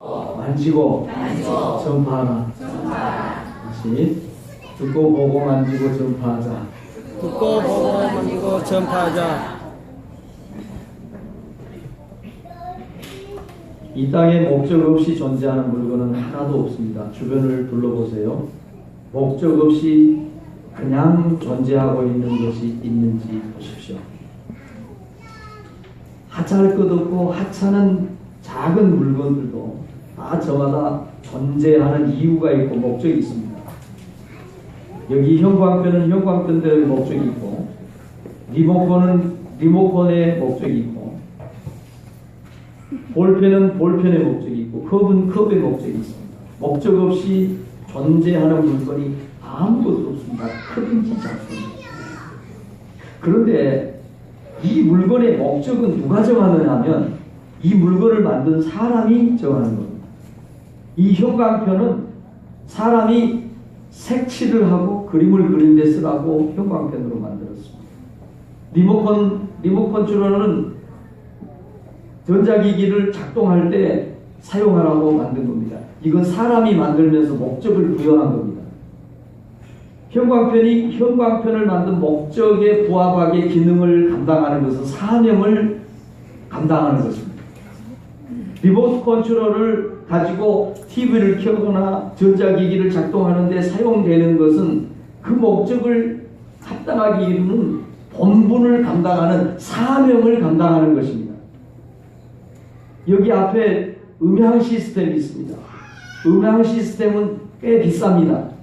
만지고 전파하라. 다시 듣고 보고 만지고 전파하자. 듣고 보고 만지고 전파하자. 이 땅에 목적 없이 존재하는 물건은 하나도 없습니다. 주변을 둘러보세요. 목적 없이 그냥 존재하고 있는 것이 있는지 보십시오. 하찮을 것 없고 하찮은 작은 물건들도 다 저마다 존재하는 이유가 있고 목적이 있습니다. 여기 형광펜은 형광펜들의 목적이 있고, 리모컨은 리모컨의 목적이 있고, 볼펜은 볼펜의 목적이 있고, 컵은 컵의 목적이 있습니다. 목적 없이 존재하는 물건이 아무것도 없습니다. 크든지 작든지. 그런데 이 물건의 목적은 누가 정하느냐 하면 이 물건을 만든 사람이 정하는 겁니다. 이 형광펜은 사람이 색칠을 하고 그림을 그린 데 쓰라고 형광펜으로 만들었습니다. 리모컨 줄로는 전자기기를 작동할 때 사용하라고 만든 겁니다. 이건 사람이 만들면서 목적을 부여한 겁니다. 형광펜이 형광펜을 만든 목적에 부합하게 기능을 감당하는 것은 사명을 감당하는 것입니다. 리모트 컨트롤을 가지고 TV를 켜거나 전자기기를 작동하는 데 사용되는 것은 그 목적을 합당하게 이루는 본분을 감당하는 사명을 감당하는 것입니다. 여기 앞에 음향 시스템이 있습니다. 음향 시스템은 꽤 비쌉니다.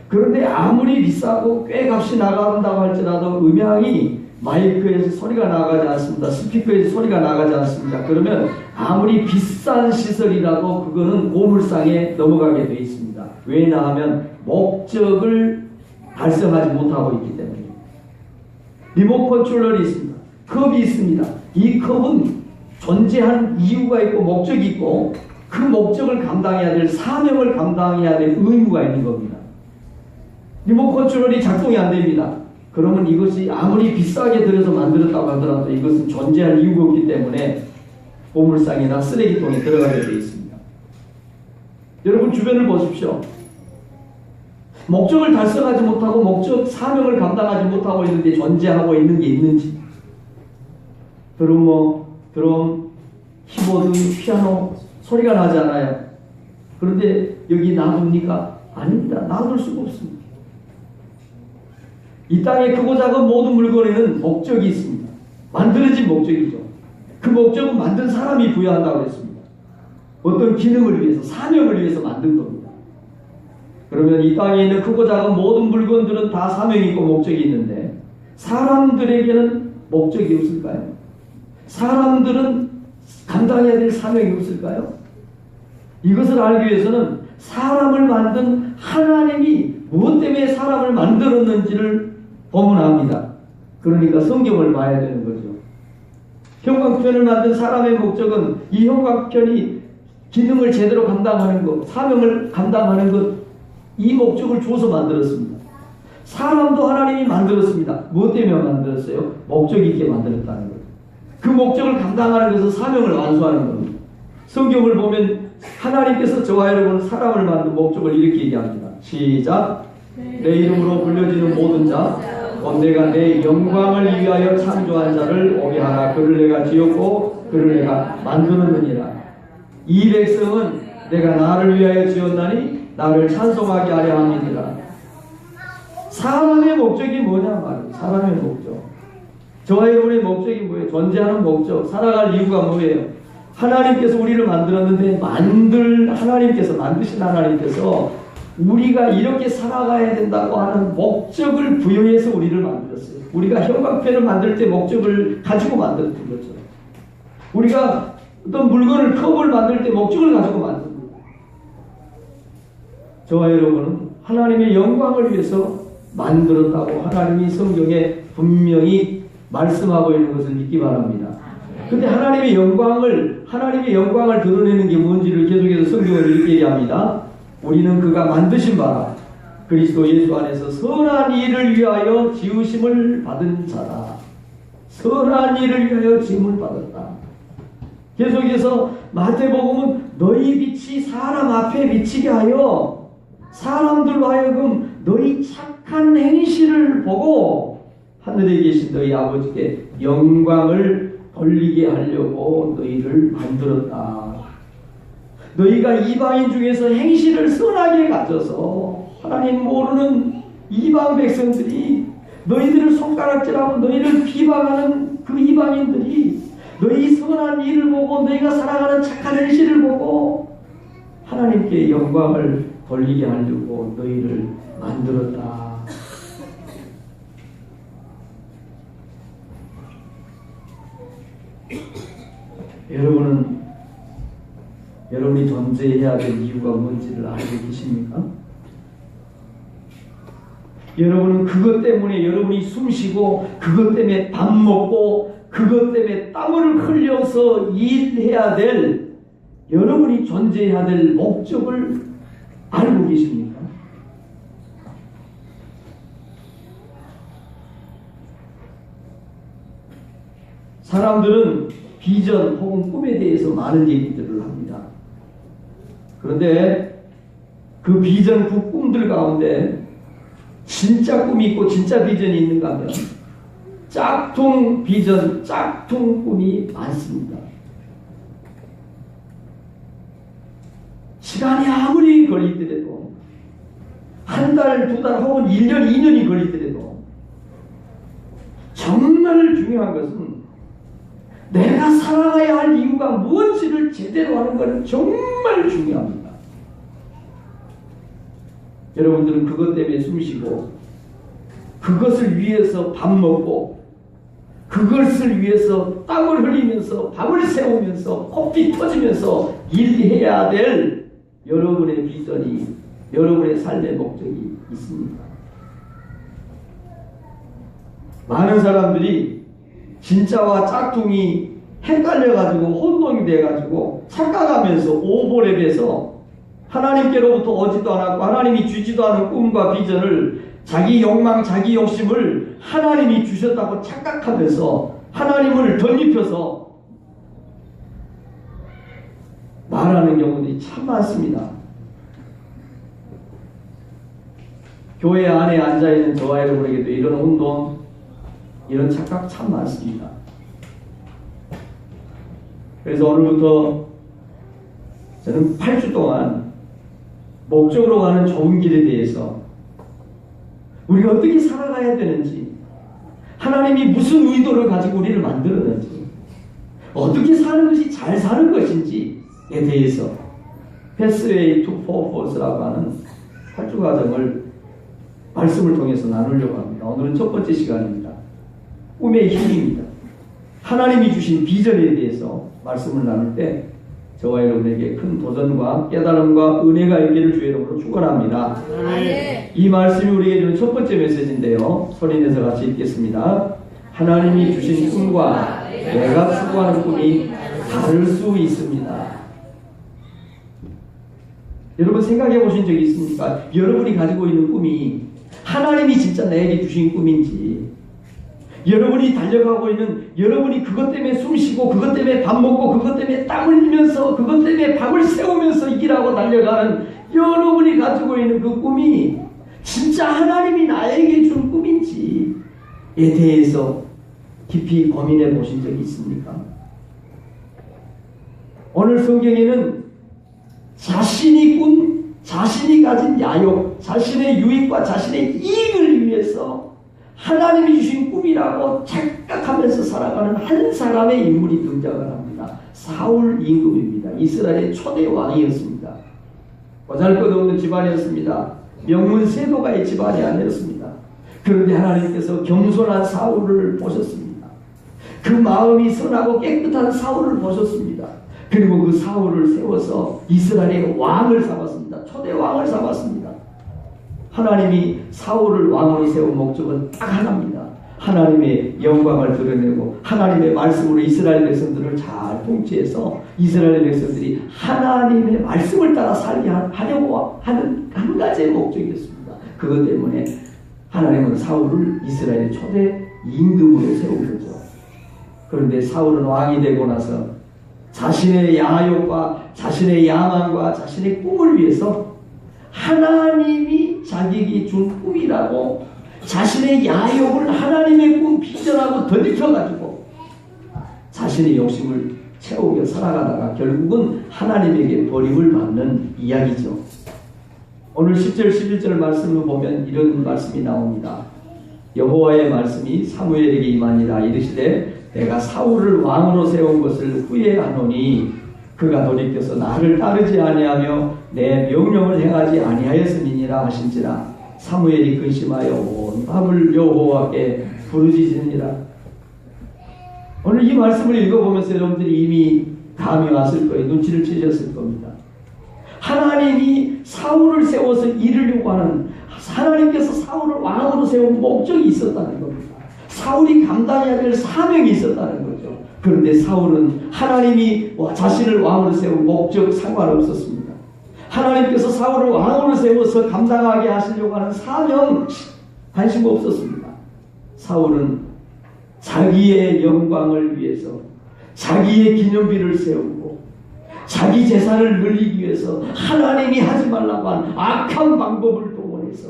그런데 아무리 비싸고 꽤 값이 나간다고 할지라도 음향이 마이크에서 소리가 나가지 않습니다. 스피커에서 소리가 나가지 않습니다. 그러면 아무리 비싼 시설이라도 그거는 고물상에 넘어가게 되어 있습니다. 왜냐하면 목적을 달성하지 못하고 있기 때문입니다. 리모트 컨트롤이 있습니다. 컵이 있습니다. 이 컵은 존재한 이유가 있고 목적이 있고 그 목적을 감당해야 될 사명을 감당해야 될 의무가 있는 겁니다. 리모트 컨트롤이 작동이 안 됩니다. 그러면 이것이 아무리 비싸게 들여서 만들었다고 하더라도 이것은 존재할 이유가 없기 때문에 보물상이나 쓰레기통에 들어가게 되어 있습니다. 여러분 주변을 보십시오. 목적을 달성하지 못하고 목적 사명을 감당하지 못하고 있는데 존재하고 있는 게 있는지. 드럼, 키보드, 피아노 소리가 나지 않아요. 그런데 여기 놔둡니까? 아닙니다. 놔둘 수가 없습니다. 이 땅에 크고 작은 모든 물건에는 목적이 있습니다. 만들어진 목적이죠. 그 목적은 만든 사람이 부여한다고 했습니다. 어떤 기능을 위해서, 사명을 위해서 만든 겁니다. 그러면 이 땅에 있는 크고 작은 모든 물건들은 다 사명이 있고 목적이 있는데 사람들에게는 목적이 없을까요? 사람들은 감당해야 될 사명이 없을까요? 이것을 알기 위해서는 사람을 만든 하나님이 무엇 때문에 사람을 만들었는지를 보면 압니다. 그러니까 성경을 봐야 되는 거죠. 형광펜을 만든 사람의 목적은 이 형광펜이 기능을 제대로 감당하는 것, 사명을 감당하는 것, 이 목적을 줘서 만들었습니다. 사람도 하나님이 만들었습니다. 무엇 때문에 만들었어요? 목적 있게 만들었다는 거예요. 그 목적을 감당하는 것은 사명을 완수하는 겁니다. 성경을 보면 하나님께서 저와 여러분 사람을 만든 목적을 이렇게 얘기합니다. 시작. 내 이름으로 불려지는 모든 자 곧 내가 내 영광을 위하여 창조한 자를 오게 하라. 그를 내가 지었고 그를 내가 만드느니라. 이 백성은 내가 나를 위하여 지었나니 나를 찬송하게 하려 함이니라. 사람의 목적이 뭐냐 말이에요. 사람의 목적. 저와 여러분의 목적이 뭐예요? 존재하는 목적, 살아갈 이유가 뭐예요? 하나님께서 우리를 만들었는데 만드신 하나님께서 우리가 이렇게 살아가야 된다고 하는 목적을 부여해서 우리를 만들었어요. 우리가 형광펜을 만들 때 목적을 가지고 만들었던 거죠. 우리가 어떤 물건을 컵을 만들 때 목적을 가지고 만듭니다. 저와 여러분은 하나님의 영광을 위해서 만들었다고 하나님이 성경에 분명히 말씀하고 있는 것을 믿기 바랍니다. 근데 하나님의 영광을 드러내는 게 뭔지를 계속해서 성경을 이렇게 얘기합니다. 우리는 그가 만드신 바라 그리스도 예수 안에서 선한 일을 위하여 지으심을 받은 자다. 선한 일을 위하여 지음을 받았다. 계속해서 마태복음은 너희 빛이 사람 앞에 비치게 하여 사람들로 하여금 너희 착한 행실을 보고 하늘에 계신 너희 아버지께 영광을 돌리게 하려고 너희를 만들었다. 너희가 이방인 중에서 행실을 선하게 가져서 하나님 모르는 이방 백성들이 너희들을 손가락질하고 너희를 비방하는 그 이방인들이 너희 선한 일을 보고 너희가 살아가는 착한 행실을 보고 하나님께 영광을 돌리게 하려고 너희를 만들었다. 여러분이 존재해야 될 이유가 뭔지를 알고 계십니까? 여러분은 그것 때문에 여러분이 숨쉬고 그것 때문에 밥 먹고 그것 때문에 땀을 흘려서 일해야 될 여러분이 존재해야 될 목적을 알고 계십니까? 사람들은 비전 혹은 꿈에 대해서 많은 얘기들을 합니다. 그런데 그 비전, 그 꿈들 가운데 진짜 꿈이 있고 진짜 비전이 있는가 하면 짝퉁 비전, 짝퉁 꿈이 많습니다. 시간이 아무리 걸리더라도 한 달, 두 달 혹은 1년, 2년이 걸리더라도 정말 중요한 것은 내가 살아가야 할 이유가 무엇인지를 제대로 하는 것은 정말 중요합니다. 여러분들은 그것 때문에 숨쉬고 그것을 위해서 밥 먹고 그것을 위해서 땀을 흘리면서 밤을 새우면서 코피 터지면서 일해야 될 여러분의 비전이 여러분의 삶의 목적이 있습니다. 많은 사람들이 진짜와 짝퉁이 헷갈려가지고 혼동이 돼가지고 착각하면서 오버랩해서 하나님께로부터 오지도 않았고 하나님이 주지도 않은 꿈과 비전을 자기 욕망, 자기 욕심을 하나님이 주셨다고 착각하면서 하나님을 덧입혀서 말하는 경우들이 참 많습니다. 교회 안에 앉아있는 저와 여러분에게도 이런 혼돈, 이런 착각 참 많습니다. 그래서 오늘부터 저는 8주 동안 목적으로 가는 좋은 길에 대해서 우리가 어떻게 살아가야 되는지, 하나님이 무슨 의도를 가지고 우리를 만들었는지, 어떻게 사는 것이 잘 사는 것인지에 대해서 Pathway to Purpose라고 하는 8주 과정을 말씀을 통해서 나누려고 합니다. 오늘은 첫 번째 시간입니다. 꿈의 힘입니다. 하나님이 주신 비전에 대해서 말씀을 나눌 때 저와 여러분에게 큰 도전과 깨달음과 은혜가 있기를 주의 이름으로 축원합니다. 이 말씀이 우리에게 주는 첫 번째 메시지인데요. 소리내서 같이 읽겠습니다. 하나님이 주신 꿈과 내가 추구하는 꿈이 다를 수 있습니다. 여러분 생각해 보신 적이 있습니까? 여러분이 가지고 있는 꿈이 하나님이 진짜 나에게 주신 꿈인지, 여러분이 달려가고 있는, 여러분이 그것 때문에 숨쉬고 그것 때문에 밥 먹고 그것 때문에 땀 흘리면서 그것 때문에 밥을 세우면서 일하고 달려가는 여러분이 가지고 있는 그 꿈이 진짜 하나님이 나에게 준 꿈인지에 대해서 깊이 고민해 보신 적이 있습니까? 오늘 성경에는 자신이 가진 야욕, 자신의 유익과 자신의 이익을 위해서 하나님이 주신 꿈이라고 착각하면서 살아가는 한 사람의 인물이 등장을 합니다. 사울 임금입니다. 이스라엘의 초대 왕이었습니다. 보잘것없는 집안이었습니다. 명문세도가의 집안이 아니었습니다. 그런데 하나님께서 겸손한 사울을 보셨습니다. 그 마음이 선하고 깨끗한 사울을 보셨습니다. 그리고 그 사울을 세워서 이스라엘의 왕을 삼았습니다. 초대 왕을 삼았습니다. 하나님이 사울을 왕으로 세운 목적은 딱 하나입니다. 하나님의 영광을 드러내고 하나님의 말씀으로 이스라엘 백성들을 잘 통치해서 이스라엘 백성들이 하나님의 말씀을 따라 살게 하려고 하는 한 가지의 목적이었습니다. 그것 때문에 하나님은 사울을 이스라엘의 초대 임금으로 세운 거죠. 그런데 사울은 왕이 되고 나서 자신의 야욕과 자신의 야망과 자신의 꿈을 위해서 하나님이 자기에게 준 꿈이라고 자신의 야욕을 하나님의 꿈 비전하고 덧입혀가지고 자신의 욕심을 채우며 살아가다가 결국은 하나님에게 버림을 받는 이야기죠. 오늘 10절 11절 말씀을 보면 이런 말씀이 나옵니다. 여호와의 말씀이 사무엘에게 임하니라. 이르시되 내가 사울을 왕으로 세운 것을 후회하노니 그가 돌이켜서 나를 따르지 아니하며 내 명령을 행하지 아니하였음이니라 하신지라. 사무엘이 근심하여 온 밤을 여호와께 부르짖으니라. 오늘 이 말씀을 읽어보면서 여러분들이 이미 감이 왔을 거예요. 눈치를 채셨을 겁니다. 하나님이 사울을 세워서 이루려고 하는, 하나님께서 사울을 왕으로 세운 목적이 있었다는 겁니다. 사울이 감당해야 될 사명이 있었다는 거죠. 그런데 사울은 하나님이 자신을 왕으로 세운 목적 상관없었습니다. 하나님께서 사울을 왕으로 세워서 감당하게 하시려고 하는 사명 관심 없었습니다. 사울은 자기의 영광을 위해서 자기의 기념비를 세우고 자기 재산을 늘리기 위해서 하나님이 하지 말라고 한 악한 방법을 동원해서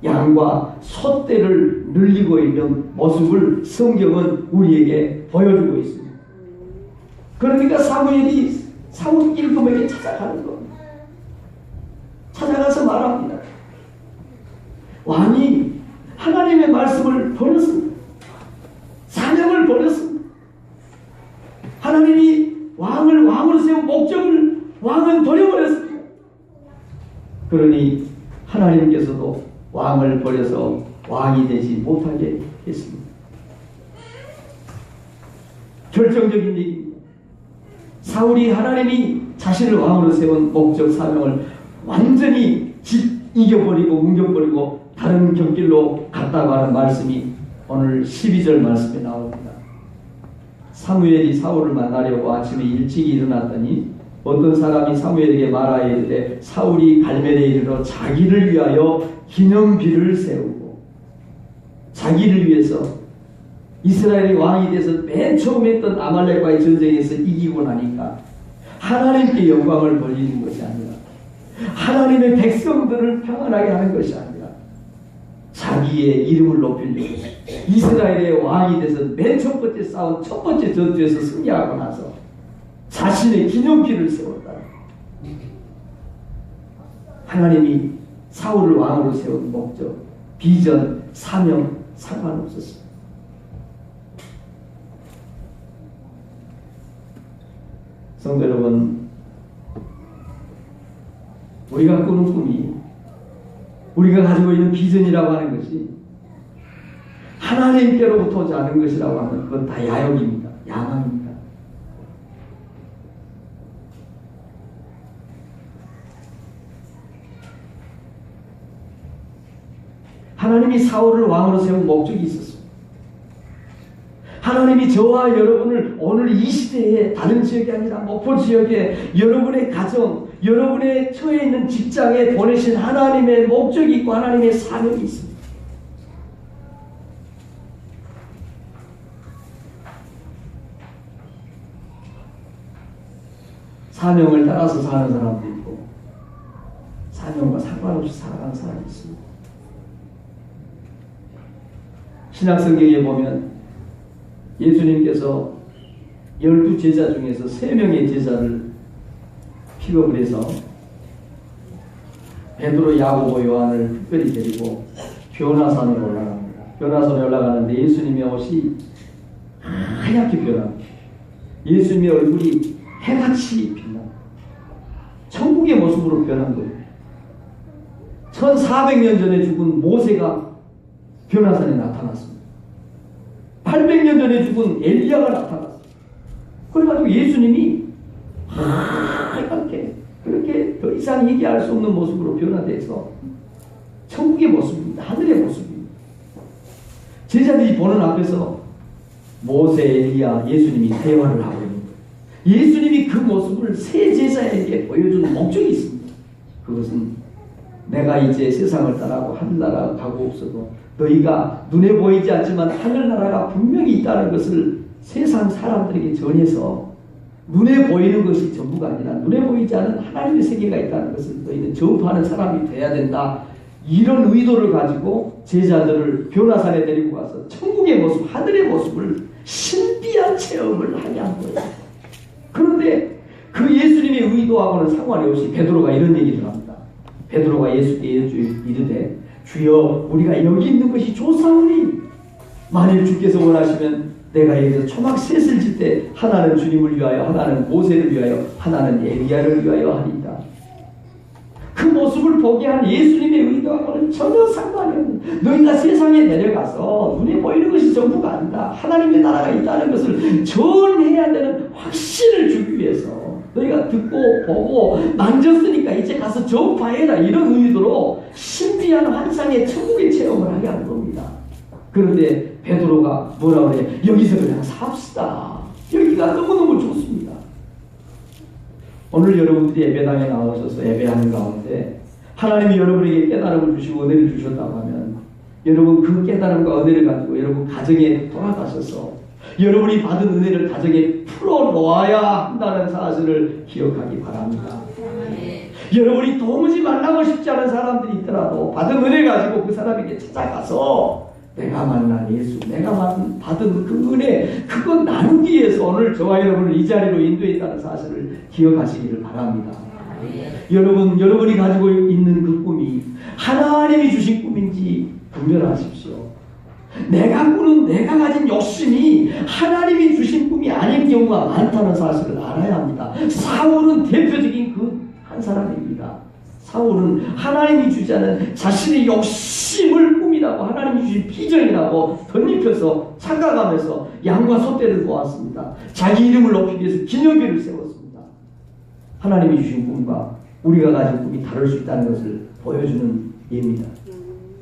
양과 소떼를 늘리고 있는 모습을 성경은 우리에게 보여주고 있습니다. 그러니까 사무엘이 사울 일금에게 찾아가는 겁니다. 찾아가서 말합니다. 왕이 하나님의 말씀을 버렸습니다. 사명을 버렸습니다. 하나님이 왕으로 세운 목적을 왕은 버려버렸습니다. 그러니 하나님께서도 왕을 버려서 왕이 되지 못하게 했습니다. 결정적인 얘기입니다. 사울이 하나님이 자신을 왕으로 세운 목적 사명을 완전히 이겨버리고 뭉겨버리고 다른 곁길로 갔다고 하는 말씀이 오늘 12절 말씀에 나옵니다. 사무엘이 사울을 만나려고 아침에 일찍 일어났더니 어떤 사람이 사무엘에게 말하여 이르되 사울이 갈멜에 이르러 자기를 위하여 기념비를 세우고 자기를 위해서 이스라엘의 왕이 돼서 맨 처음 했던 아말렉과의 전쟁에서 이기고 나니까 하나님께 영광을 돌리는 것이 아니라 하나님의 백성들을 평안하게 하는 것이 아니라 자기의 이름을 높이려고 이스라엘의 왕이 돼서 맨 첫 번째 싸운 첫 번째 전투에서 승리하고 나서 자신의 기념비를 세웠다. 하나님이 사울을 왕으로 세운 목적, 비전, 사명 상관없었습니다. 성도 여러분, 우리가 꾸는 꿈이 우리가 가지고 있는 비전이라고 하는 것이 하나님께로부터 오지 않은 것이라고 하면 그건 다 야욕입니다. 야망입니다. 하나님이 사울을 왕으로 세운 목적이 있었습니다. 하나님이 저와 여러분을 오늘 이 시대에 다른 지역이 아니라 목포 지역에 여러분의 가정, 여러분의 처해 있는 직장에 보내신 하나님의 목적이 있고 하나님의 사명이 있습니다. 사명을 따라서 사는 사람도 있고 사명과 상관없이 살아가는 사람이 있습니다. 신약성경에 보면 예수님께서 12제자 중에서 3명의 제자를 픽업을 해서 베드로, 야고보, 요한을 특별히 데리고 변화산으로 올라갑니다. 변화산에 올라가는데 예수님의 옷이 하얗게 변합니다. 예수님의 얼굴이 해같이 빛납니다. 천국의 모습으로 변한 거예요. 1400년 전에 죽은 모세가 변화산에 나타났습니다. 800년 전에 죽은 엘리야가 나타났어요. 그래가지고 예수님이 하얗게 그렇게 더 이상 얘기할 수 없는 모습으로 변화돼서 천국의 모습입니다. 하늘의 모습입니다. 제자들이 보는 앞에서 모세, 엘리야, 예수님이 대화를 하고 있는 거예요. 예수님이 그 모습을 세 제자에게 보여주는 목적이 있습니다. 그것은 내가 이제 세상을 떠나고 하늘나라 가고 없어도 너희가 눈에 보이지 않지만 하늘나라가 분명히 있다는 것을 세상 사람들에게 전해서 눈에 보이는 것이 전부가 아니라 눈에 보이지 않은 하나님의 세계가 있다는 것을 너희는 전파하는 사람이 돼야 된다. 이런 의도를 가지고 제자들을 변화산에 데리고 가서 천국의 모습, 하늘의 모습을 신비한 체험을 하게 한 거예요. 그런데 그 예수님의 의도하고는 상관이 없이 베드로가 이런 얘기를 합니다. 베드로가 예수께 이르되 주여 우리가 여기 있는 것이 좋사오니 만일 주께서 원하시면 내가 여기서 초막 셋을 질 때 하나는 주님을 위하여 하나는 모세를 위하여 하나는 엘리야를 위하여 하리이다. 그 모습을 보게 한 예수님의 의도하고는 전혀 상관이 없는, 너희가 세상에 내려가서 눈에 보이는 것이 전부가 아니다. 하나님의 나라가 있다는 것을 전해야 되는 확신을 주기 위해서 너희가 듣고 보고 만졌으니까 이제 가서 전파해라, 이런 의도로 신비한 환상의 천국의 체험을 하게 하는 겁니다. 그런데 베드로가 뭐라 그래? 여기서 그냥 삽시다. 여기가 너무너무 좋습니다. 오늘 여러분들이 예배당에 나오셔서 예배하는 가운데 하나님이 여러분에게 깨달음을 주시고 은혜를 주셨다고 하면 여러분 그 깨달음과 은혜를 가지고 여러분 가정에 돌아가셔서 여러분이 받은 은혜를 가정에 풀어놓아야 한다는 사실을 기억하기 바랍니다. 여러분이 도무지 만나고 싶지 않은 사람들이 있더라도 받은 은혜 가지고 그 사람에게 찾아가서 내가 만난 예수, 내가 받은 그 은혜, 그거 나누기 위해서 오늘 저와 여러분을 이 자리로 인도했다는 사실을 기억하시기를 바랍니다. 여러분이 가지고 있는 그 꿈이 하나님이 주신 꿈인지 분별하십시오. 내가 가진 욕심이 하나님이 주신 꿈이 아닌 경우가 많다는 사실을 알아야 합니다. 사울은 대표적인 그 한 사람입니다. 사울은 하나님이 주지 않은 자신의 욕심을 꿈이라고, 하나님이 주신 비전이라고 덧입혀서 착각하면서 양과 소떼를 모았습니다. 자기 이름을 높이기 위해서 기념비를 세웠습니다. 하나님이 주신 꿈과 우리가 가진 꿈이 다를 수 있다는 것을 보여주는 예입니다.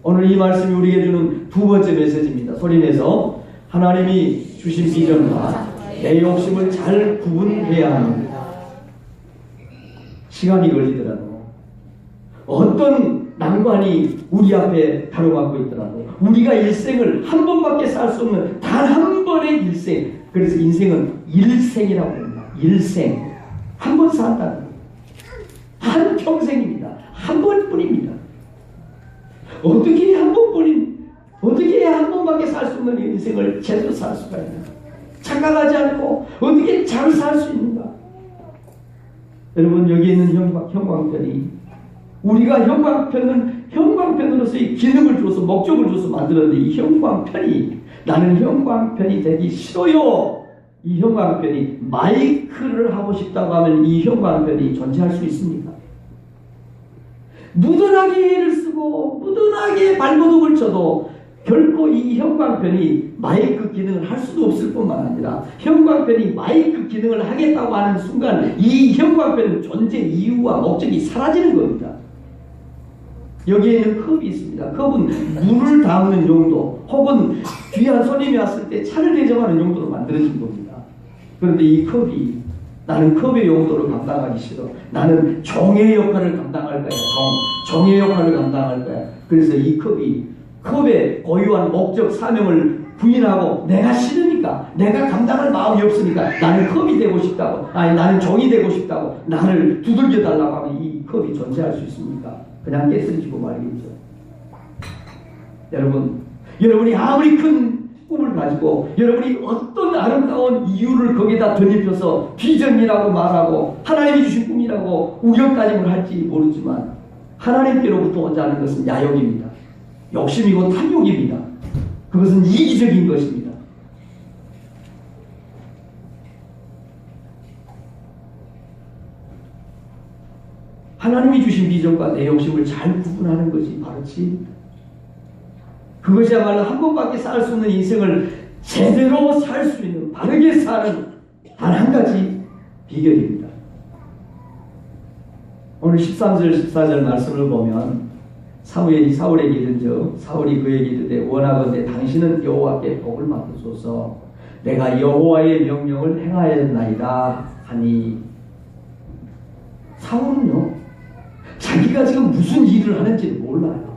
오늘 이 말씀이 우리에게 주는 두 번째 메시지입니다. 소리내서 하나님이 주신 비전과 내 욕심을 잘 구분해야 합니다. 시간이 걸리더라도 어떤 난관이 우리 앞에 가로막고 있더라도 우리가 일생을 한 번밖에 살 수 없는 단 한 번의 일생, 그래서 인생은 일생이라고 합니다. 일생, 한 번 산다는 거예요. 한 평생입니다. 한 번뿐입니다. 어떻게 해야 한 번밖에 살 수 없는 인생을 제대로 살 수가 있나? 착각하지 않고 어떻게 잘 살 수 있는가? 여러분, 여기 있는 형광편이 우리가 형광편으로서의 기능을 줘서 목적을 줘서 만들었는데 이 형광편이 나는 형광편이 되기 싫어요. 이 형광편이 마이크를 하고 싶다고 하면 이 형광편이 존재할 수 있습니까? 무던하게 를 쓰고 무던하게 발버둥을 쳐도 결코 이 형광편이 마이크 기능을 할 수도 없을 뿐만 아니라 형광편이 마이크 기능을 하겠다고 하는 순간 이 형광편은 존재 이유와 목적이 사라지는 겁니다. 여기에는 컵이 있습니다. 컵은 물을 담는 용도 혹은 귀한 손님이 왔을 때 차를 대접하는 용도로 만들어진 겁니다. 그런데 이 컵이 나는 컵의 용도를 감당하기 싫어. 나는 종의 역할을 감당할 거야. 종의 역할을 감당할 거야. 그래서 이 컵의 고유한 목적, 사명을 부인하고 내가 싫으니까, 내가 감당할 마음이 없으니까 나는 컵이 되고 싶다고, 나는 종이 되고 싶다고 나를 두들겨 달라고 하면 이 컵이 존재할 수 있습니까? 그냥 깨스지고 말이겠죠. 여러분이 아무리 큰 꿈을 가지고 여러분이 어떤 아름다운 이유를 거기다 덧입혀서 비전이라고 말하고 하나님이 주신 꿈이라고 우겨까짐을 할지 모르지만 하나님께로부터 오지 않은 것은 야욕입니다. 욕심이고 탐욕입니다. 그것은 이기적인 것입니다. 하나님이 주신 비전과 내 욕심을 잘 구분하는 것이 바로 지혜입니다. 그것이야말로 한 번밖에 살 수 없는 인생을 제대로 살 수 있는, 바르게 사는 단 한 가지 비결입니다. 오늘 13절 14절 말씀을 보면 사울에게 이른즉 사울이 그에게 이르되 원하건대 당신은 여호와께 복을 받으소서. 내가 여호와의 명령을 행하였나이다 하니, 사울은요 자기가 지금 무슨 일을 하는지 몰라요.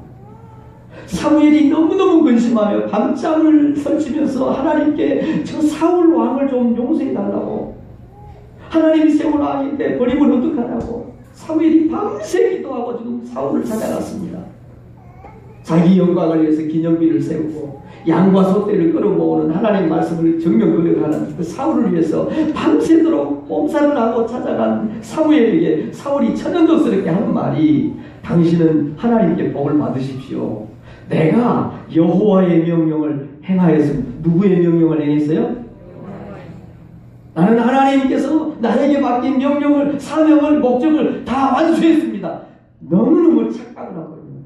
사무엘이 너무너무 근심하며 밤잠을 설치면서 하나님께 저 사울 왕을 좀 용서해 달라고, 하나님이 세운 왕인데 버리면 어떡하냐고 사무엘이 밤새 기도하고 지금 사울을 찾아갔습니다. 자기 영광을 위해서 기념비를 세우고 양과 소떼를 끌어모으는 하나님 말씀을 정면 고백하는 그 사울을 위해서 밤새도록 몸살을 하고 찾아간 사무엘에게 사울이 천연덕스럽게 하는 말이 당신은 하나님께 복을 받으십시오. 내가 여호와의 명령을 행하였습니다. 누구의 명령을 행했어요? 나는 하나님께서 나에게 맡긴 명령을, 사명을, 목적을 다 완수했습니다. 너무너무 착각을 하고 있는 거예요.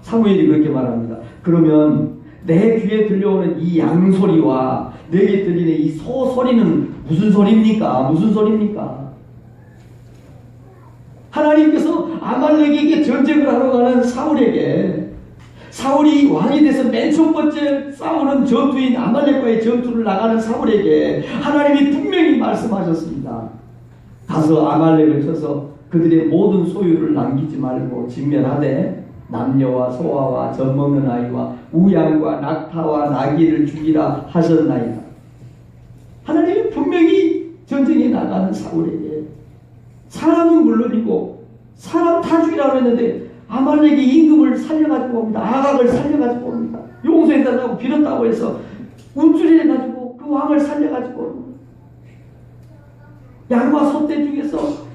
사무엘이 그렇게 말합니다. 그러면 내 귀에 들려오는 이 양소리와 내게 들리는 이 소소리는 무슨 소리입니까? 무슨 소리입니까? 하나님께서 아말렉에게 전쟁을 하러 가는 사울에게 사울이 왕이 돼서 맨 첫 번째 싸우는 전투인 아말렉과의 전투를 나가는 사울에게 하나님이 분명히 말씀하셨습니다. 가서 아말렉을 쳐서 그들의 모든 소유를 남기지 말고 진멸하되 남녀와 소아와 젖먹는 아이와 우양과 낙타와 나귀를 죽이라 하셨나이다. 하나님이 분명히 전쟁에 나가는 사울에게 사람은 물론이고 사람 다 죽이라고 했는데 아말렉이 임금을 살려가지고 옵니다. 아각을 살려가지고 옵니다. 용서해달라고 빌었다고 해서 운줄이 해가지고 그 왕을 살려가지고 옵니다. 양과 소떼 중에서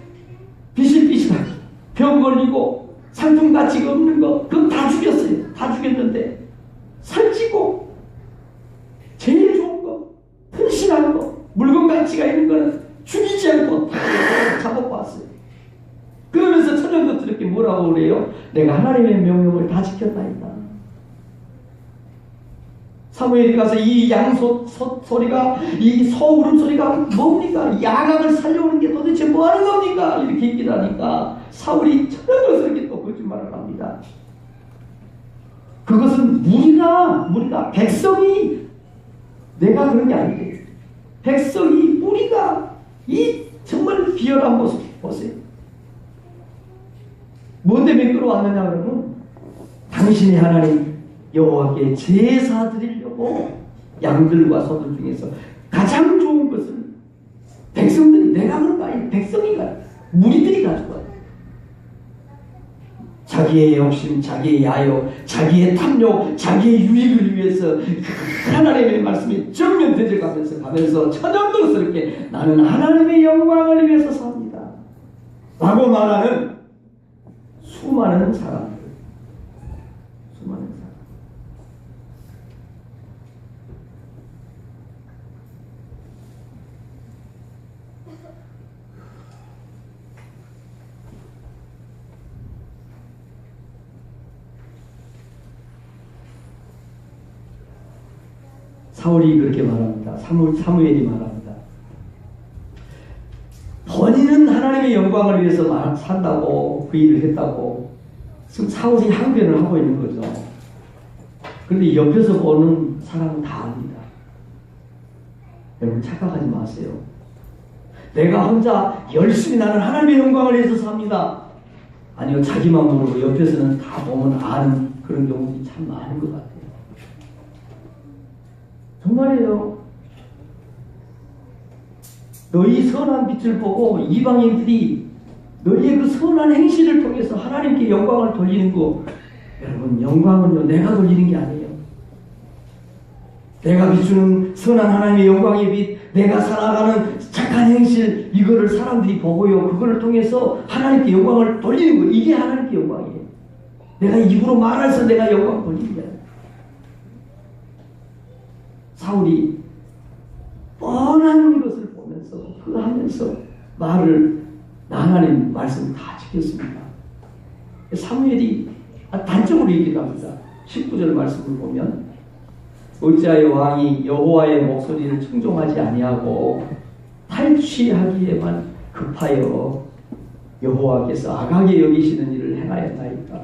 비실비실하게 병 걸리고 상품 가치가 없는 거 그건 다 죽였어요. 다 죽였는데 살찌고 제일 좋은 거 튼실한 거 물건 가치가 있는 거는 죽이지 않고 다 잡아봤어요. 그러면서 천연덕스럽게 뭐라고 그래요? 내가 하나님의 명령을 다 지켰나이다. 사무엘이 가서 이 소리가 이 소 울음소리가 뭡니까? 이 아각을 살려오는 게 도대체 뭐 하는 겁니까? 이렇게 얘기를 하니까 사울이 천연덕스럽게 또 거짓말을 합니다. 그것은 무리가 백성이 내가 그런 게 아니에요. 백성이 우리가 이 정말 비열한 모습 보세요. 뭐 때문에 끌어왔느냐 그러면 당신의 하나님 여호와께 제사 드리려고 양들과 소들 중에서 가장 좋은 것을 백성들이 내가 그런 거 아니에요. 백성이 가요. 무리들이 가져와요. 자기의 욕심, 자기의 야욕, 자기의 탐욕, 자기의 유익을 위해서 하나님의 말씀이 정면 대적하면서 천연덕스럽게 나는 하나님의 영광을 위해서 삽니다 라고 말하는 수많은 사람들. 사울이 그렇게 말합니다. 사무엘이 말합니다. 본인은 하나님의 영광을 위해서 산다고 그 일을 했다고 사울이 항변을 하고 있는 거죠. 그런데 옆에서 보는 사람은 다 압니다. 여러분 착각하지 마세요. 내가 혼자 열심히 나는 하나님의 영광을 위해서 삽니다. 아니요, 자기만 모르고 옆에서는 다 보면 아는 그런 경우들이 참 많은 것 같아요. 정말이에요. 너희 선한 빛을 보고 이방인들이 너희의 그 선한 행실을 통해서 하나님께 영광을 돌리는 거, 여러분 영광은요 내가 돌리는 게 아니에요. 내가 비추는 선한 하나님의 영광의 빛, 내가 살아가는 착한 행실, 이거를 사람들이 보고요 그거를 통해서 하나님께 영광을 돌리는 거, 이게 하나님께 영광이에요. 내가 입으로 말해서 내가 영광 돌리는 게 아니에요. 사울이 뻔한 것을 보면서 그 하면서 말을 하나님 말씀 다 지켰습니다. 사무엘이 단적으로 얘기를 합니다. 19절 말씀을 보면 어찌하여 왕이 여호와의 목소리를 청종하지 아니하고 탈취하기에만 급하여 여호와께서 악하게 여기시는 일을 행하였나이까.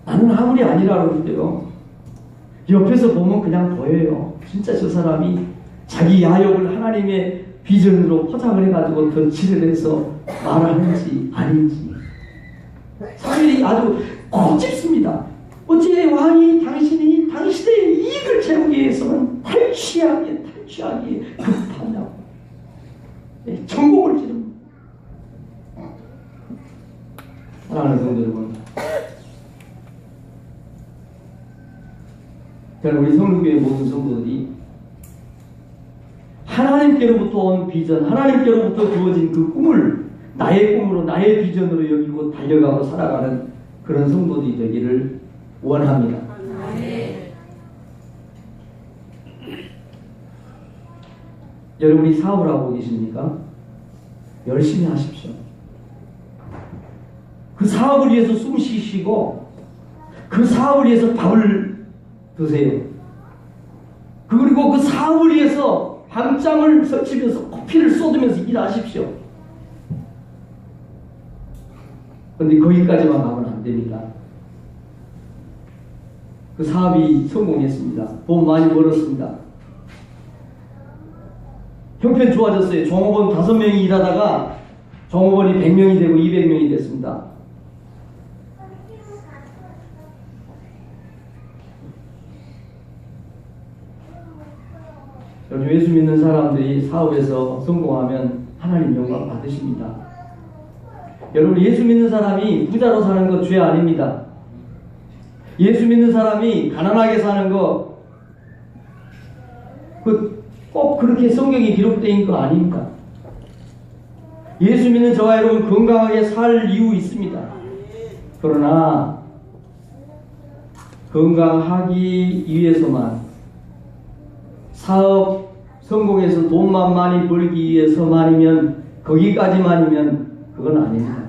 나는 아무리 아니라 그러는데요 옆에서 보면 그냥 보여요. 진짜 저 사람이 자기 야욕을 하나님의 비전으로 포장을 해가지고 덧칠을 해서 말하는지 아닌지. 사무엘이 아주 곱씹습니다. 어찌 왕이 당신의 이익을 채우기 위해서는 탈취하게 성공을 취하기에 급하냐고. 네, 천국을 찌릅니다. 사랑하는 성도 여러분, 저는 우리 성령교회 모든 성도들이 하나님께로부터 온 비전, 하나님께로부터 주어진 그 꿈을 나의 꿈으로, 나의 비전으로 여기고 달려가고 살아가는 그런 성도들이 되기를 원합니다. 여러분이 사업을 하고 계십니까? 열심히 하십시오. 그 사업을 위해서 숨 쉬시고 그 사업을 위해서 밥을 드세요. 그리고 그 사업을 위해서 밤잠을 설치면서 커피를 쏟으면서 일하십시오. 그런데 거기까지만 가면 안 됩니다. 그 사업이 성공했습니다. 돈 많이 벌었습니다. 형편 좋아졌어요. 종업원 5명이 일하다가 종업원이 100명이 되고 200명이 됐습니다. 여러분, 예수 믿는 사람들이 사업에서 성공하면 하나님 영광 받으십니다. 여러분, 예수 믿는 사람이 부자로 사는 거 죄 아닙니다. 예수 믿는 사람이 가난하게 사는 거 꼭 그렇게 성경에 기록되어 있는 거 아닙니까? 예수 믿는 저와 여러분 건강하게 살 이유 있습니다. 그러나 건강하기 위해서만, 사업 성공해서 돈만 많이 벌기 위해서만이면, 거기까지만이면 그건 아닙니다.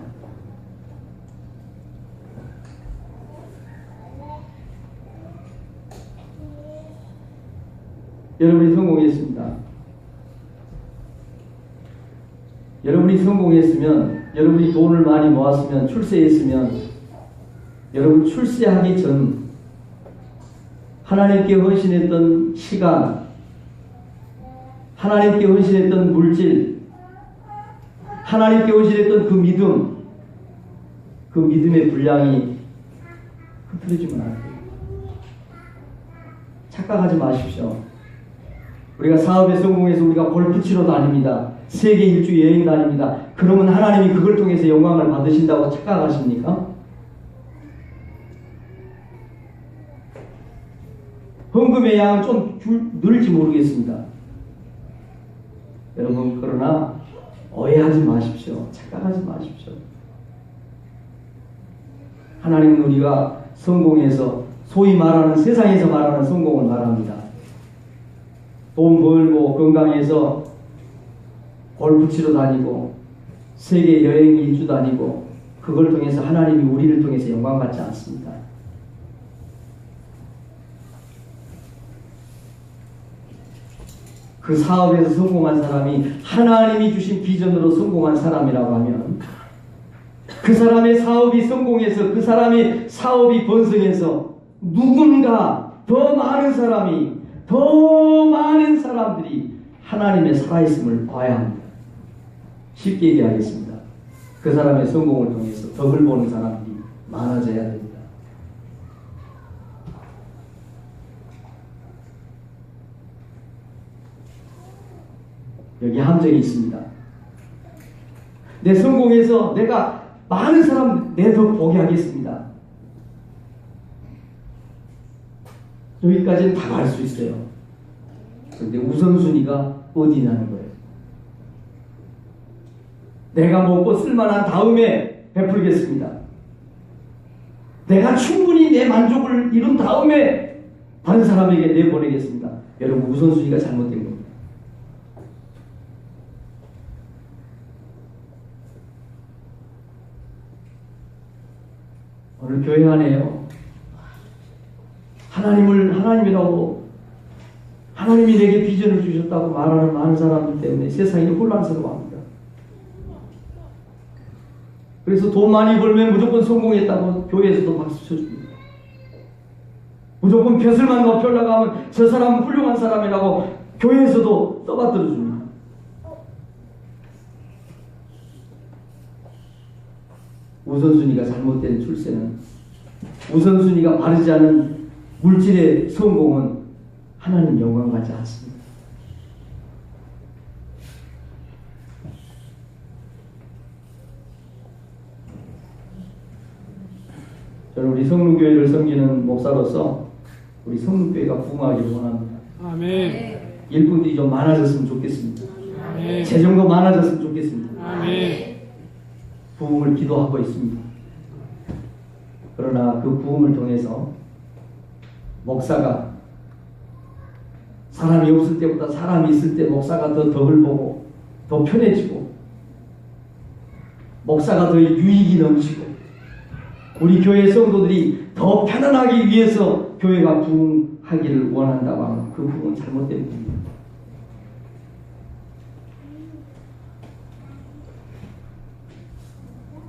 여러분이 성공했습니다. 여러분이 성공했으면, 여러분이 돈을 많이 모았으면, 출세했으면, 여러분 출세하기 전 하나님께 헌신했던 시간, 하나님께 헌신했던 물질, 하나님께 헌신했던 그 믿음, 그 믿음의 분량이 흐트러지면 안 돼요. 착각하지 마십시오. 우리가 사업에 성공해서 우리가 골프 치러 다닙니다. 세계 일주 여행 다닙니다. 그러면 하나님이 그걸 통해서 영광을 받으신다고 착각하십니까? 헌금의 양은 좀 늘지 모르겠습니다. 여러분, 그러나 오해하지 마십시오. 착각하지 마십시오. 하나님은 우리가 성공해서, 소위 말하는 세상에서 말하는 성공을 말합니다. 돈 벌고 건강해서 골프 치러 다니고 세계 여행 일주 다니고, 그걸 통해서 하나님이 우리를 통해서 영광 받지 않습니다. 그 사업에서 성공한 사람이 하나님이 주신 비전으로 성공한 사람이라고 하면, 그 사람의 사업이 성공해서, 그 사람의 사업이 번성해서 누군가 더 많은 사람이, 더 많은 사람들이 하나님의 살아있음을 봐야 합니다. 쉽게 얘기하겠습니다. 그 사람의 성공을 통해서 덕을 보는 사람들이 많아져야 됩니다. 여기 함정이 있습니다. 내 성공해서 내가 많은 사람 내 덕 보게 하겠습니다. 여기까지는 다 갈 수 있어요. 그런데 우선순위가 어디냐는 거예요. 내가 먹고 쓸만한 다음에 베풀겠습니다. 내가 충분히 내 만족을 이룬 다음에 다른 사람에게 내보내겠습니다. 여러분, 우선순위가 잘못된 겁니다. 오늘 교회 안에요, 하나님이라고, 하나님이 내게 비전을 주셨다고 말하는 많은 사람들 때문에 세상이 혼란스러워합니다. 그래서 돈 많이 벌면 무조건 성공했다고 교회에서도 박수 쳐줍니다. 무조건 벼슬만 높여 올라가면 저 사람은 훌륭한 사람이라고 교회에서도 떠받들어 줍니다. 우선순위가 잘못된 출세는, 우선순위가 바르지 않은 물질의 성공은 하나님 영광 받지 않습니다. 저는 우리 성루교회를 섬기는 목사로서 우리 성루교회가 부흥하기를 원합니다. 아멘. 일꾼들이 좀 많아졌으면 좋겠습니다. 아멘. 재정도 많아졌으면 좋겠습니다. 아멘. 부흥을 기도하고 있습니다. 그러나 그 부흥을 통해서 목사가 사람이 없을 때보다 사람이 있을 때 목사가 더 덕을 보고 더 편해지고 목사가 더 유익이 넘치고 우리 교회 성도들이 더 편안하기 위해서 교회가 부흥하기를 원한다고 하면 그 부흥은 잘못된 부흥입니다.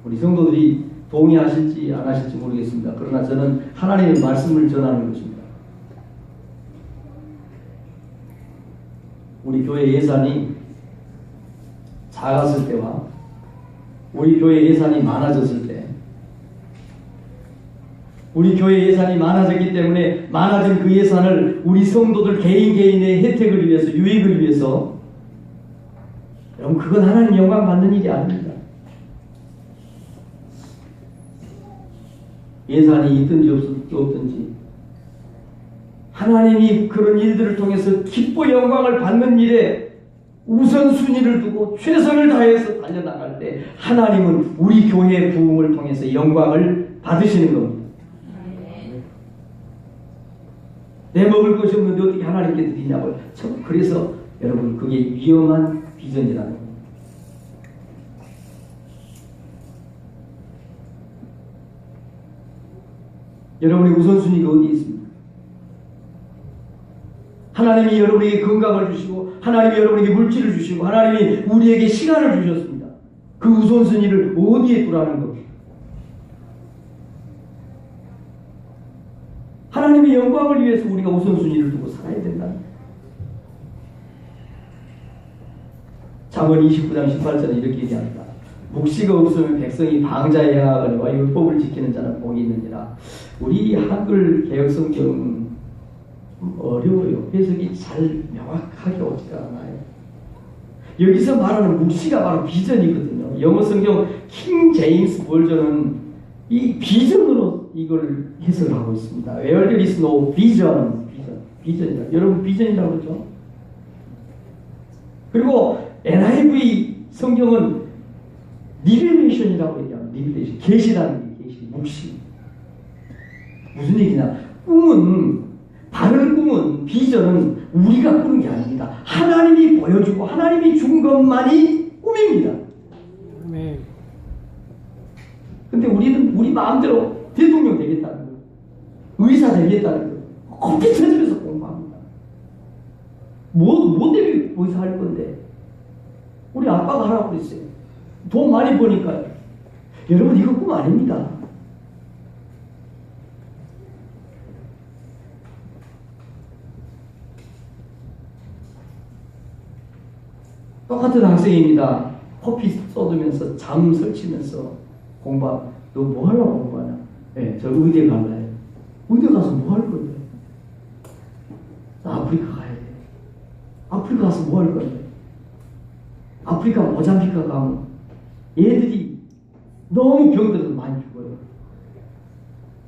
우리 성도들이 동의하실지 안 하실지 모르겠습니다. 그러나 저는 하나님의 말씀을 전하는 것입니다. 우리 교회 예산이 작았을 때와 우리 교회 예산이 많아졌을 때 우리 교회 예산이 많아졌기 때문에 많아진 그 예산을 우리 성도들 개인의 혜택을 위해서 유익을 위해서 여러분 그건 하나님 영광 받는 일이 아닙니다. 예산이 있든지 없든지 하나님이 그런 일들을 통해서 기뻐 영광을 받는 일에 우선순위를 두고 최선을 다해서 달려나갈 때 하나님은 우리 교회의 부흥을 통해서 영광을 받으시는 겁니다. 내 먹을 것이 없는데 어떻게 하나님께 드리냐고요. 그래서 여러분 그게 위험한 비전이라는 겁니다. 여러분의 우선순위가 어디 있습니까? 하나님이 여러분에게 건강을 주시고 하나님이 여러분에게 물질을 주시고 하나님이 우리에게 시간을 주셨습니다. 그 우선순위를 어디에 두라는 겁니다. 하나님의 영광을 위해서 우리가 우선순위를 두고 살아야 된다. 잠언 29장 18절에 이렇게 얘기합니다. 묵시가 없으면 백성이 방자에 행하거니와 율법을 지키는 자는 복이 있느니라. 우리 한글 개혁성경은 어려워요. 해석이 잘 명확하게 오지가 않아요. 여기서 말하는 묵시가 바로 비전이거든요. 영어 성경 킹 제임스 버전은 이 비전으로 이걸 해석을 하고 있습니다. Where there is no vision, 비전이다. 여러분 비전이라고 그러죠. 그리고 NIV 성경은 리베레이션이라고 얘기합니다. 리베레이션, 계시라는 게 계시, 묵시. 무슨 얘기냐? 바른 꿈은 비전은 우리가 꾸는 게 아닙니다. 하나님이 보여주고 하나님이 준 것만이 꿈입니다. 아멘. 근데 우리는 우리 마음대로 대통령 되겠다는 거예요. 의사 되겠다는 거예요. 컴퓨터집에서 공부합니다. 뭐 때문에 의사 할 건데? 우리 아빠가 하라고 그랬어요. 돈 많이 버니까요. 여러분 이거 꿈 아닙니다. 똑같은 학생입니다. 커피 쏟으면서 잠 설치면서 공부하고 너 뭐 하려고 공부하냐? 네, 저 의대 갈래요. 의대 가서 뭐 할 건데? 나 아프리카 가야 돼. 아프리카 가서 뭐 할 건데? 아프리카 모잠비크 가면 얘들이 너무 병들어서 많이 죽어요.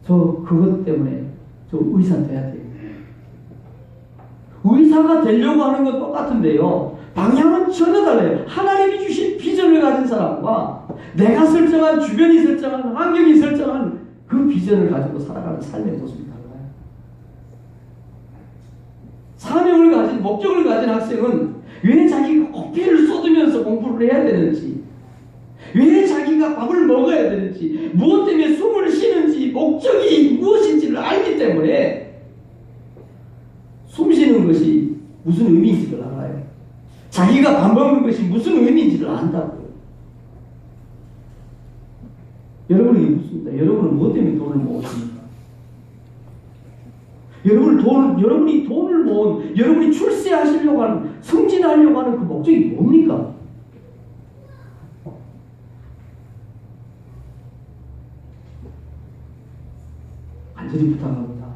저 그것 때문에 저 의사 돼야 돼요. 의사가 되려고 하는 건 똑같은데요. 방향은 전혀 달라요. 하나님이 주신 비전을 가진 사람과 내가 설정한 주변이 설정한 환경이 설정한 그 비전을 가지고 살아가는 삶의 모습이 달라요. 사명을 가진 목적을 가진 학생은 왜 자기가 커피를 쏟으면서 공부를 해야 되는지, 왜 자기가 밥을 먹어야 되는지, 무엇 때문에 숨을 쉬는지, 목적이 무엇인지를 알기 때문에 숨 쉬는 것이 무슨 의미인지를 알아요. 자기가 밥 먹는 것이 무슨 의미인지를 안다고요. 여러분이 묻습니다. 여러분은 무엇 때문에 돈을 모으십니까? 여러분이 돈을 모은, 여러분이 출세하시려고 하는, 승진하려고 하는 그 목적이 뭡니까? 간절히 부탁합니다.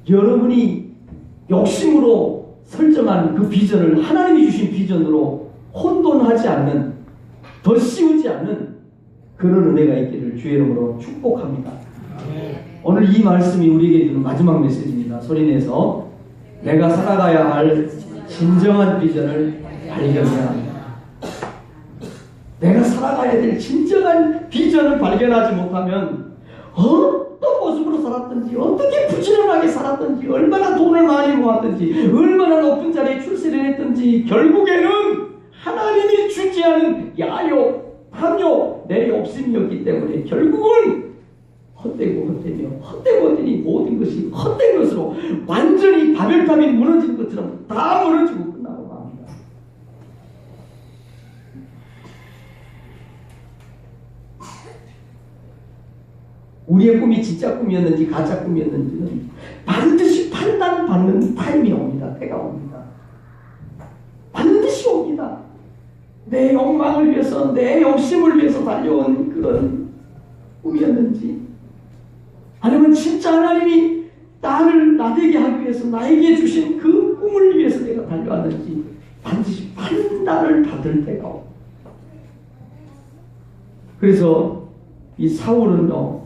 여러분이 욕심으로 설정한 그 비전을 하나님이 주신 비전으로 혼돈하지 않는, 더 씌우지 않는 그런 은혜가 있기를 주의 이름으로 축복합니다. 아멘. 오늘 이 말씀이 우리에게 주는 마지막 메시지입니다. 소리내서 내가 살아가야 할 진정한 비전을 발견해야 합니다. 내가 살아가야 될 진정한 비전을 발견하지 못하면 어떤 모습으로 살았든지 어떻게 부지런하게 살았든지 얼마나 돈을 많이 모았든지 얼마나 높은 자리에 출세를 했든지 결국에는 하나님이 주지 않은 야욕, 탐욕, 내 욕심이었기 때문에 결국은 헛되고 헛되니 모든 것이 헛된 것으로 완전히 바벨탑이 무너진 것처럼 다 무너지고 끝나고 맙니다. 우리의 꿈이 진짜 꿈이었는지 가짜 꿈이었는지는 반드시 판단받는 타임이 옵니다. 때가 옵니다. 반드시 옵니다. 내 욕망을 위해서 내 욕심을 위해서 달려온 그런 꿈이었는지 아니면 진짜 하나님이 나를 나되게 하기 위해서 나에게 주신 그 꿈을 위해서 내가 달려왔는지 반드시 판단을 받을 때가 옵니다. 그래서 이 사울은요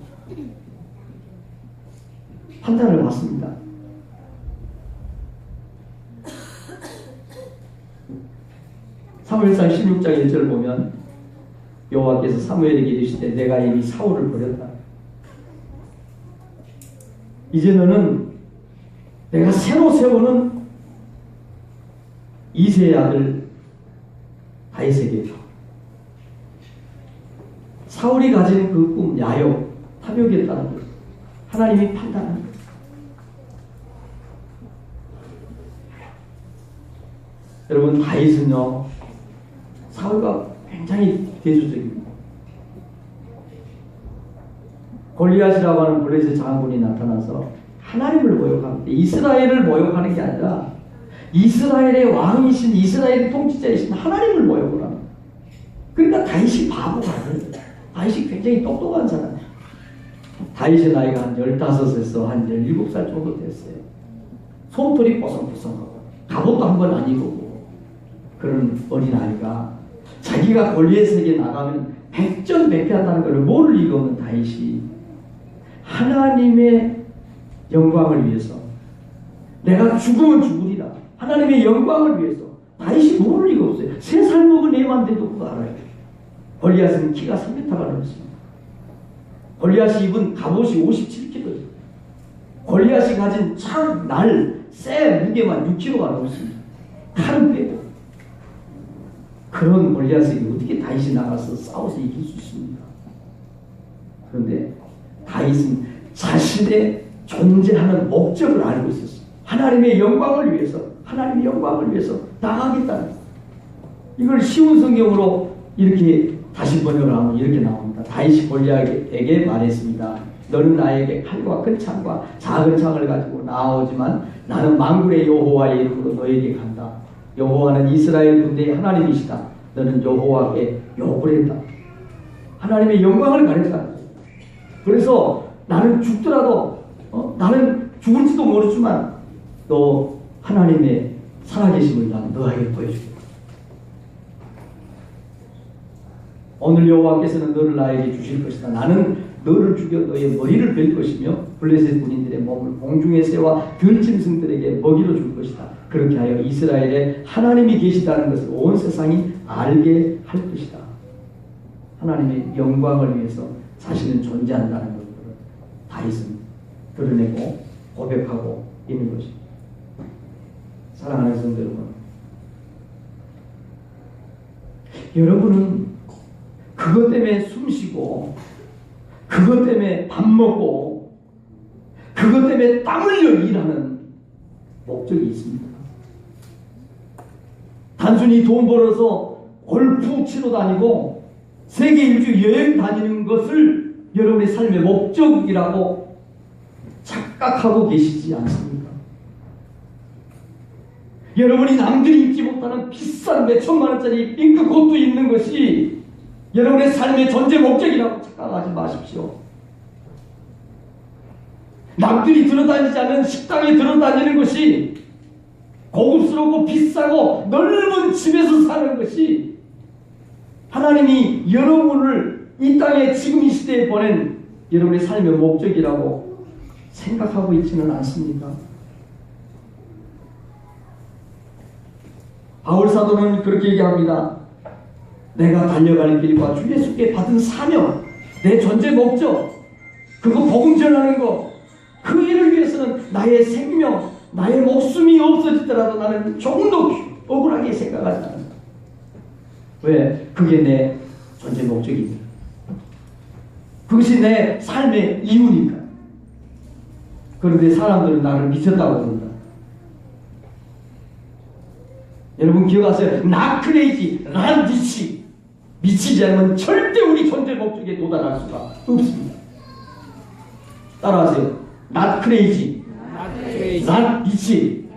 판단을 받습니다. 사무엘상 16장 1절 보면 여호와께서 사무엘에게 이르시되 내가 이미 사울을 버렸다. 이제 너는 내가 새로 세우는 이새의 아들 다윗에게 줘. 사울이 가진 그 꿈, 야욕, 탐욕이었다는 것 하나님이 판단한 것. 여러분 다윗은요 사울과 굉장히 대조적입니다. 골리앗이라고 하는 블레셋 장군이 나타나서 하나님을 모욕합니다. 이스라엘을 모욕하는 게 아니라 이스라엘의 왕이신 이스라엘의 통치자이신 하나님을 모욕을 합니다. 그러니까 다윗이 바보가 아니에요. 다윗이 굉장히 똑똑한 사람이에요. 다윗의 나이가 한 15에서 한 17살 정도 됐어요. 솜털이 뽀송뽀송하고 갑옷도 한 번 안 입고 그런 어린아이가 자기가 골리앗에게 나가면 백전백패한다는 걸 모를 리가 없는 다윗이 하나님의 영광을 위해서 내가 죽으면 죽으리라 하나님의 영광을 위해서 다윗이 모를 리가 없어요. 3살 먹은 애만 돼도 그거 알아요. 골리앗은 키가 3m가 넘습니다. 골리앗이 입은 갑옷이 57kg예요. 골리앗이 가진 새 무게만 6kg가 넘습니다. 칼은 빼고 그런 골리앗에게 어떻게 다윗이 나가서 싸워서 이길 수 있습니까? 그런데 다윗은 자신의 존재하는 목적을 알고 있었어요. 하나님의 영광을 위해서 나가겠다는 거예요. 이걸 쉬운 성경으로 이렇게 다시 번역을 하면 이렇게 나옵니다. 다윗이 골리앗에게 말했습니다. 너는 나에게 칼과 큰 창과 작은 창을 가지고 나오지만 나는 만군의 여호와의 이름으로 너에게 간다. 여호와는 이스라엘 군대의 하나님이시다. 너는 여호와께 욕을 했다. 하나님의 영광을 가렸다. 그래서 나는 죽더라도 나는 죽을지도 모르지만 너 하나님의 살아계심을 나는 너에게 보여주겠다. 오늘 여호와께서는 너를 나에게 주실 것이다. 나는 너를 죽여 너의 머리를 벨 것이며 블레셋 군인들의 몸을 공중의 새와 들짐승들에게 먹이로 줄 것이다. 그렇게 하여 이스라엘에 하나님이 계시다는 것을 온 세상이 알게 할 것이다. 하나님의 영광을 위해서 자신은 존재한다는 것을 다윗은 드러내고 고백하고 있는 것입니다. 사랑하는 성도 여러분은 그것 때문에 숨쉬고 그것 때문에 밥 먹고 그것 때문에 땀 흘려 일하는 목적이 있습니다. 단순히 돈 벌어서 골프 치러 다니고 세계 일주 여행 다니는 것을 여러분의 삶의 목적이라고 착각하고 계시지 않습니까? 여러분이 남들이 입지 못하는 비싼 몇천만 원짜리 핑크코트 입는 것이 여러분의 삶의 존재 목적이라고 착각하지 마십시오. 남들이 들어다니지 않는 식당에 들어다니는 것이 고급스럽고 비싸고 넓은 집에서 사는 것이 하나님이 여러분을 이 땅에 지금 이 시대에 보낸 여러분의 삶의 목적이라고 생각하고 있지는 않습니까? 바울 사도는 그렇게 얘기합니다. 내가 달려갈 길과 주 예수께 받은 사명, 내 존재 목적, 그거 복음 전하는 거, 그 일을 위해서는 나의 생명, 나의 목숨이 없어지더라도 나는 조금 더 억울하게 생각하지 않는다. 왜? 그게 내 존재 목적입니다. 그것이 내 삶의 이유니까. 그런데 사람들은 나를 미쳤다고 그런다. 여러분 기억하세요. 나 크레이지, 난 미치. 미치지 않으면 절대 우리 존재 목적에 도달할 수가 없습니다. 따라하세요. not crazy, not 미치.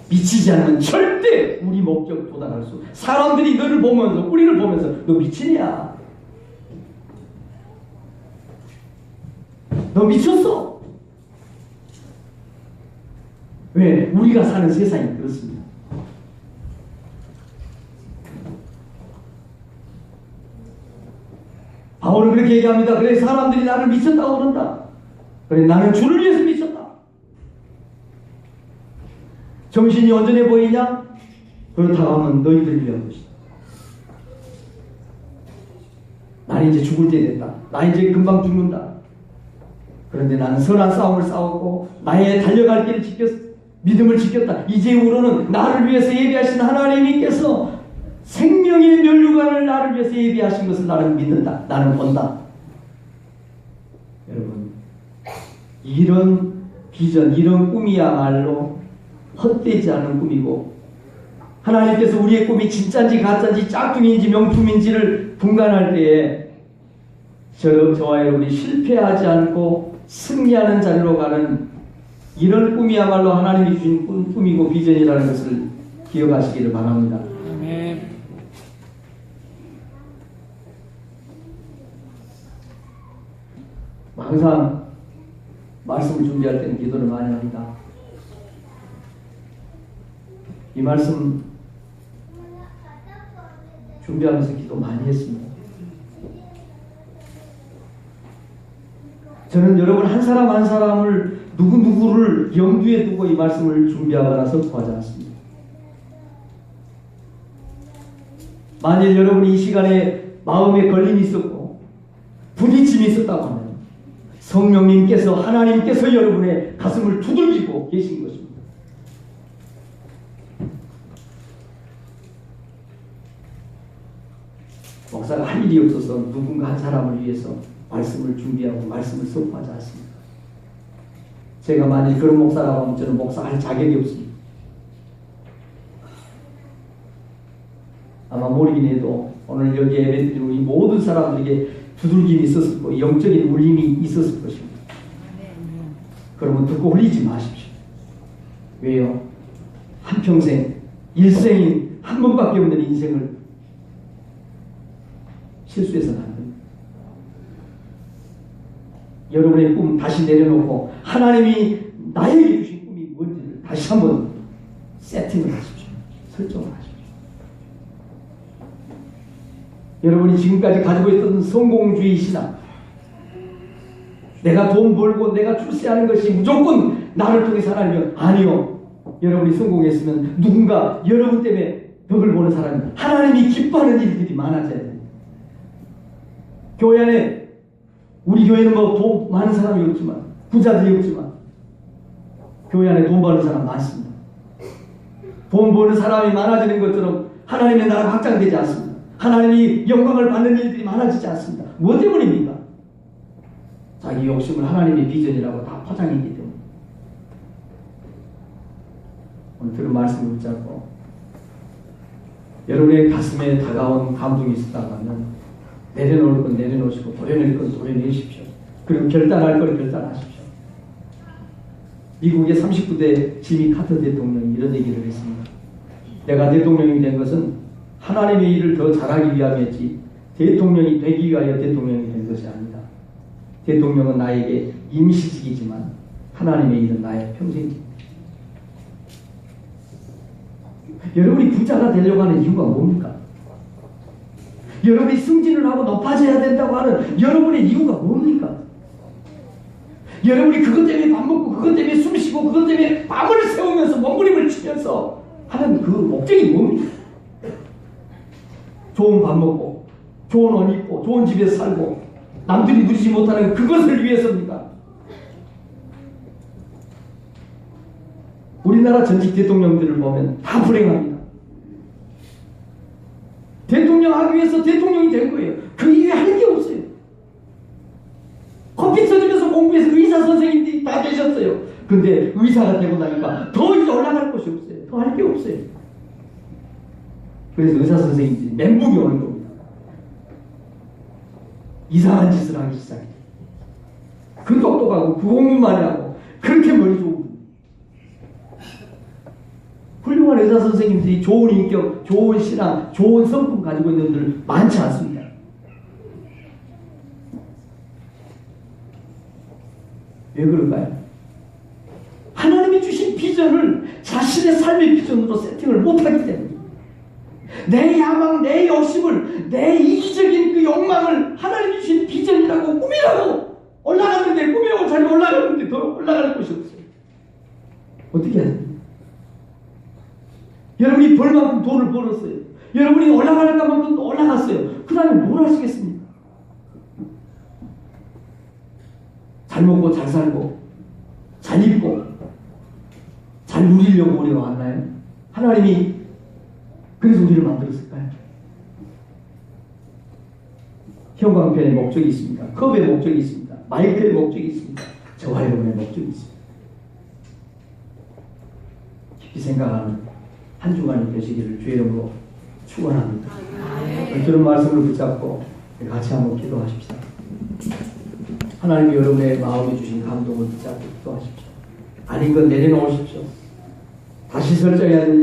미치지 않으면 절대 우리 목적 도달할 수. 사람들이 너를 보면서, 우리를 보면서 너 미치냐? 너 미쳤어? 왜? 우리가 사는 세상이 그렇습니다. 바울은 그렇게 얘기합니다. 그래 사람들이 나를 미쳤다고 그런다. 그래 나는 주를 위해서 미쳤다. 정신이 온전해 보이냐? 그렇다고 하면 너희들 위한 것이다. 나는 이제 죽을 때 됐다. 나 이제 금방 죽는다. 그런데 나는 선한 싸움을 싸웠고 나의 달려갈 길을 믿음을 지켰다. 이제후로는 나를 위해서 예비하신 하나님께서 생명의 면류관을 나를 위해서 예비하신 것을 나는 믿는다. 나는 본다. 여러분, 이런 비전, 이런 꿈이야말로 헛되지 않은 꿈이고 하나님께서 우리의 꿈이 진짜인지 가짜인지 짝퉁인지 명품인지를 분간할 때에 저와 여러분이 실패하지 않고 승리하는 자리로 가는 이런 꿈이야말로 하나님이 주신 꿈이고 비전이라는 것을 기억하시기를 바랍니다. 아멘. 항상 말씀을 준비할 때는 기도를 많이 합니다. 이 말씀 준비하면서 기도 많이 했습니다. 저는 여러분 한 사람 한 사람을 누구누구를 염두에 두고 이 말씀을 준비하거나 선포하지 않습니다. 만일 여러분이 이 시간에 마음에 걸림이 있었고 부딪힘이 있었다고 하면 성령님께서 하나님께서 여러분의 가슴을 두들기고 계신 것입니다. 목사가 할 일이 없어서 누군가 한 사람을 위해서 말씀을 준비하고 말씀을 선포하지 않습니다. 제가 만일 그런 목사라고 하면 저는 목사할 자격이 없습니다. 아마 모르긴 해도 오늘 여기 예배드린 우리 모든 사람들에게 두들김이 있었을 거고 영적인 울림이 있었을 것입니다. 그러면 듣고 흘리지 마십시오. 왜요? 한평생 일생인 한 번밖에 없는 인생을 실수해서는 안 됩니다. 여러분의 꿈 다시 내려놓고 하나님이 나에게 주신 꿈이 뭔지를 다시 한번 세팅을 하십시오. 설정을 하십시오. 여러분이 지금까지 가지고 있던 성공주의 신앙, 내가 돈 벌고 내가 출세하는 것이 무조건 나를 통해 하나님이요. 아니요. 여러분이 성공했으면 누군가 여러분 때문에 덕을 보는 사람이 하나님이 기뻐하는 일들이 많아져야 됩니다. 교회 안에 우리 교회는 뭐 돈 많은 사람이 없지만 부자들이 없지만 교회 안에 돈 버는 사람 많습니다. 돈 버는 사람이 많아지는 것처럼 하나님의 나라가 확장되지 않습니다. 하나님이 영광을 받는 일들이 많아지지 않습니다. 뭐 때문입니까? 자기 욕심을 하나님의 비전이라고 다 포장했기 때문에. 오늘 들은 말씀을 붙잡고 여러분의 가슴에 다가온 감동이 있었다면 내려놓을 건 내려놓으시고 도려낼 건 도려내십시오. 그리고 결단할 건 결단하십시오. 미국의 39대 지미 카터 대통령이 이런 얘기를 했습니다. 내가 대통령이 된 것은 하나님의 일을 더 잘하기 위함이었지 대통령이 되기 위하여 대통령이 된 것이 아니다. 대통령은 나에게 임시직이지만 하나님의 일은 나의 평생입니다. 여러분이 부자가 되려고 하는 이유가 뭡니까? 여러분이 승진을 하고 높아져야 된다고 하는 여러분의 이유가 뭡니까? 여러분이 그것 때문에 밥 먹고 그것 때문에 숨 쉬고 그것 때문에 밤을 새우면서 몸부림을 치면서 하는 그 목적이 뭡니까? 좋은 밥 먹고 좋은 옷 입고 좋은 집에서 살고 남들이 누리지 못하는 그것을 위해서입니까? 우리나라 전직 대통령들을 보면 다 불행합니다. 대통령 하기 위해서 대통령이 된 거예요. 그 이외에 할 게 없어요. 커피 터지면서 공부해서 의사 선생님들이 다 되셨어요. 근데 의사가 되고 나니까 더 이제 올라갈 곳이 없어요. 더 할 게 없어요. 그래서 의사 선생님들이 멘붕이 오는 겁니다. 이상한 짓을 하기 시작해요. 그 똑똑하고 그 공부만 하고 그렇게 머리 좋은 분. 훌륭한 의사 선생님들이 좋은 인격, 좋은 신앙, 좋은 성품 가지고 있는 분들 많지 않습니다. 왜 그럴까요? 하나님이 주신 비전을 자신의 삶의 비전으로 세팅을 못하기 때문에 내 야망, 내 욕심을, 내 이기적인 그 욕망을 하나님이 주신 비전이라고 꿈이라고 올라가는데 꿈이라고 잘 올라가는데 더 올라갈 곳이 없어요. 어떻게 해야 됩니까? 여러분이 벌만큼 돈을 벌었어요. 여러분이 올라갈 만큼 올라갔어요. 그 다음에 뭘 하시겠습니까? 잘 먹고 잘 살고 잘 입고 잘 누리려고 우리가 왔나요? 하나님이 그래서 우리를 만들었을까요? 형광펜의 목적이 있습니다. 컵의 목적이 있습니다. 마이크의 목적이 있습니다. 저와 여러분의 목적이 있습니다. 깊이 생각하는 한 주간이 되시기를 주의 이름으로 축원합니다. 그런 말씀을 붙잡고 같이 한번 기도하십시다. 하나님이 여러분의 마음에 주신 감동을 붙잡고 기도하십시오. 아닌 건 내려놓으십시오. 다시 설정해야